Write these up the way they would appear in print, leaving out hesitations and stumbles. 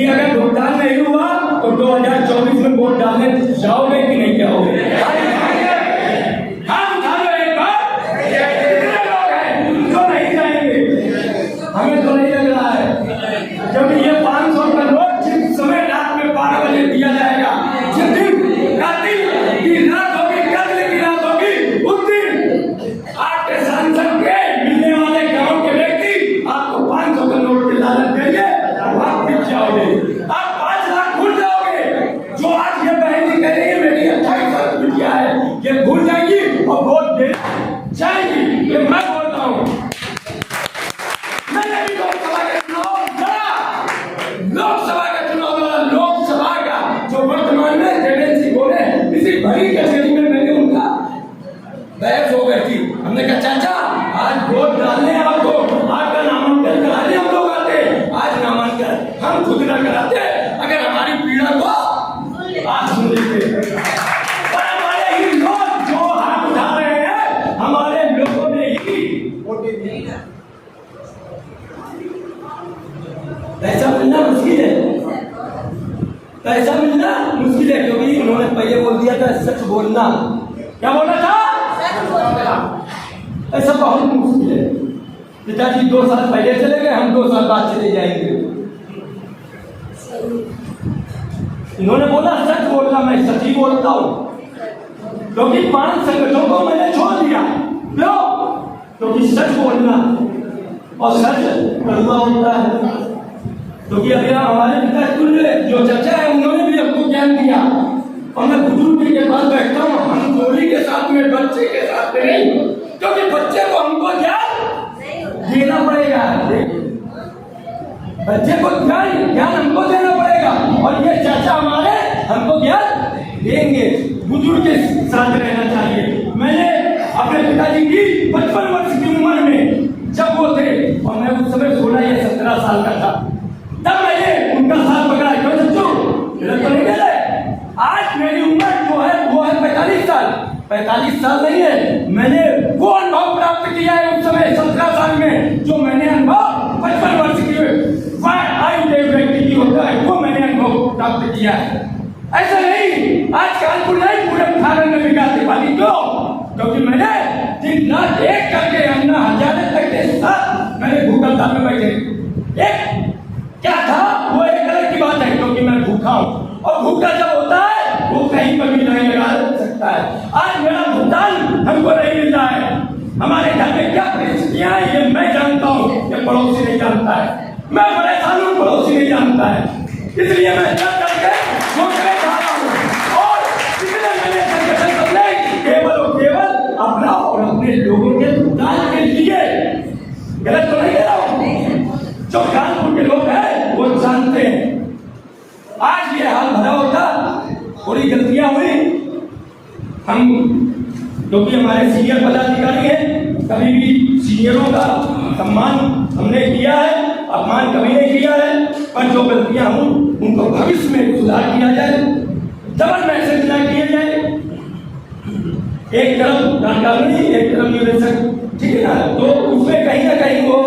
कि अगर भुगतान नहीं हुआ तो 2024 में वोट डालने जाओगे कि नहीं जाओगे? हाथ उठा लो एक बार। कितने लोग हैं जो नहीं जाएंगे? हमें तो नहीं लग रहा है, जब ये 500 का नोट जिस समय रात में 12 बजे दिया जाएगा, जिस दिन कातिल की रात होगी, कत्ल की रात होगी, उस दिन आपके सांसद के मिलने वाले गांव के व्यक्ति आपको 500 का नोट की लालच देंगे और आप पिट जाओगे, आप 5 लाख भूल जाओगे। जो आज ये बहन जी कह रही है मेरी 28 साल की बिटिया है, ये भूल जाएगी और वोट दे जाएगी। ये मैं बोलता हूँ, मैंने भी लोकसभा का चुनाव लड़ा, लोकसभा का चुनाव लड़ा, लोकसभा का जो वर्तमान में देवेंद्र सिंह बोले, इसी भरी कचहरी में मैंने उनका बहस हो गई थी। हमने कहा चाचा आज वोट डालने आपको, आपका नामांकन कराने हम लोग आते, आज नामांकन हम खुद न कराते अगर हमारी पीड़ा को आप सुन लीजिए। और हमारे ही लोग जो हाथ उठा रहे हैं, हमारे लोगों ने ही पैसा मिलना मुश्किल है, पैसा मिलना मुश्किल है, क्योंकि उन्होंने पहले बोल दिया था सच बोलना। क्या बोला था? ऐसा बहुत मुश्किल है। पिताजी 2 साल पहले चले गए, हम 2 साल बाद चले जाएंगे। इन्होंने बोला सच बोलना, मैं सच ही बोलता हूँ, क्योंकि 5 संगठनों को मैंने छोड़ दिया। क्यों? क्योंकि सच बोलना और सच कड़वा होता है। क्योंकि अभी हमारे पिता जो चर्चा है उन्होंने भी हमको ज्ञान दिया, और मैं बुजुर्ग के पास बैठता हूँ, हम जोड़ी के साथ में, बच्चे के साथ में नहीं, क्योंकि बच्चे को हमको ज्ञान देना पड़ेगा, बच्चे को ज्ञान हमको देना पड़ेगा, और ये चाचा हमारे हमको ज्ञान देंगे। बुजुर्ग के साथ रहना चाहिए। मैंने अपने पिताजी की 55 वर्ष की उम्र में जब वो थे, और मैं उस समय 16 या 17 साल का था, तब मैंने उनका साथ पकड़ा। क्यों सच्चू? गलत तो नहीं कह रहे? आज मेरी उम्र जो है वो है 45 साल। 45 साल नहीं है, मैंने वो अनुभव प्राप्त किया है उस समय 17 साल में, जो मैंने अनुभव 55 वर्ष की आयु के व्यक्ति की होता है, वो मैंने अनुभव प्राप्त किया है। ऐसा नहीं आज कानपुर नहीं, पूरे भारत में विकास दिवाली क्यों? क्योंकि मैंने दिन रात एक करके अन्ना हजारे तक के साथ मैंने भूखल ताल में बैठे। एक क्या था वो एक अलग की बात है, क्योंकि मैं भूखा हूँ, और भूखा जब होता है वो कहीं पर भी नहीं लगा सकता है। आज मेरा भुगतान हमको नहीं मिलता है, हमारे घर में क्या परिस्थितियां हैं ये मैं जानता हूँ, ये पड़ोसी नहीं जानता है, मैं परेशान हूँ, पड़ोसी नहीं जानता है, इसलिए मैं सब करके सोचने जा रहा हूँ। और इसलिए मैंने संगठन बदले केवल और केवल अपना और अपने लोगों के भुगतान के लिए। गलत तो नहीं कह रहा हूँ, जो कानपुर के लोग हैं वो जानते हैं। आज ये हाल भरा होता, थोड़ी गलतियां हुई, हम क्योंकि हमारे सीनियर पदाधिकारी हैं, कभी भी सीनियरों का सम्मान हमने किया है, अपमान कभी नहीं किया है, पर जो गलतियां हुई उनको भविष्य में सुधार किया जाए, डबल मैसेज न किए जाए। एक तरफ कानूनी, एक तरफ निवेशक, ठीक है ना? तो उसमें कहीं ना कहीं वो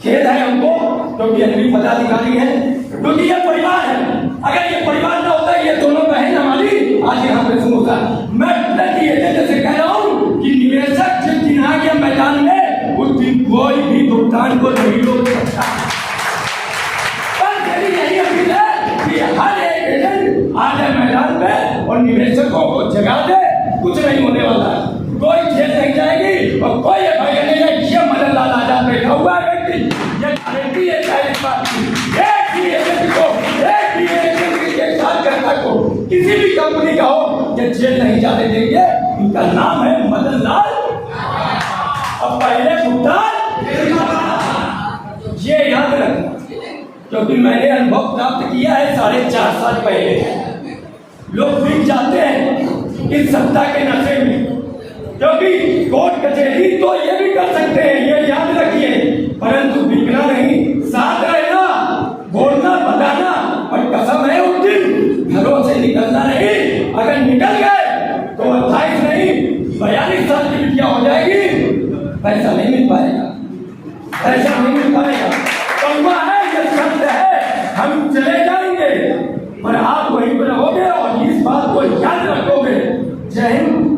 खेद है हमको, क्योंकि अन्य पदाधिकारी हैं, क्योंकि ये परिवार है। अगर ये परिवार ना होता, ये दोनों बहन हमारी आज यहाँ पे होता। मैं जैसे कह रहा हूँ कि निवेशक जिस दिन आ गया मैदान में, उस दिन कोई भी भुगतान को नहीं रोक सकता। पर यही नहीं अपील है कि हर एक एजेंट आ जाए मैदान में और निवेशकों को जगा दे, कुछ नहीं होने वाला। कोई जेल नहीं जाएगी और कोई एफआईआर नहीं जाएगी। ये मदन लाल आजाद बैठा हुआ है व्यक्ति, ये गारंटी है इस बात की। एक भी एजेंट को, एक भी एजेंट के साथ करता को किसी भी कंपनी का हो, ये जेल नहीं जाने देंगे। उनका नाम है मदन लाल, और पहले भुगतान ये याद रखना, क्योंकि मैंने अनुभव प्राप्त किया है 4.5 साल पहले। लोग बिक जाते हैं इस सत्ता के नशे में, क्योंकि कोर्ट कचहरी तो ये भी कर सकते हैं, ये याद रखिए, परंतु बिकना नहीं, साथ रहना, बोलना, बताना। और कसम है उस दिन घरों से निकलना नहीं। अगर निकल गए तो 28 नहीं 42 साल की बिटिया हो जाएगी, पैसा नहीं मिल पाएगा, पैसा नहीं मिल पाएगा। तो है ये शब्द है, हम चले जाए पर आप वहीं पर रहोगे और इस बात को याद रखोगे। जय हिंद।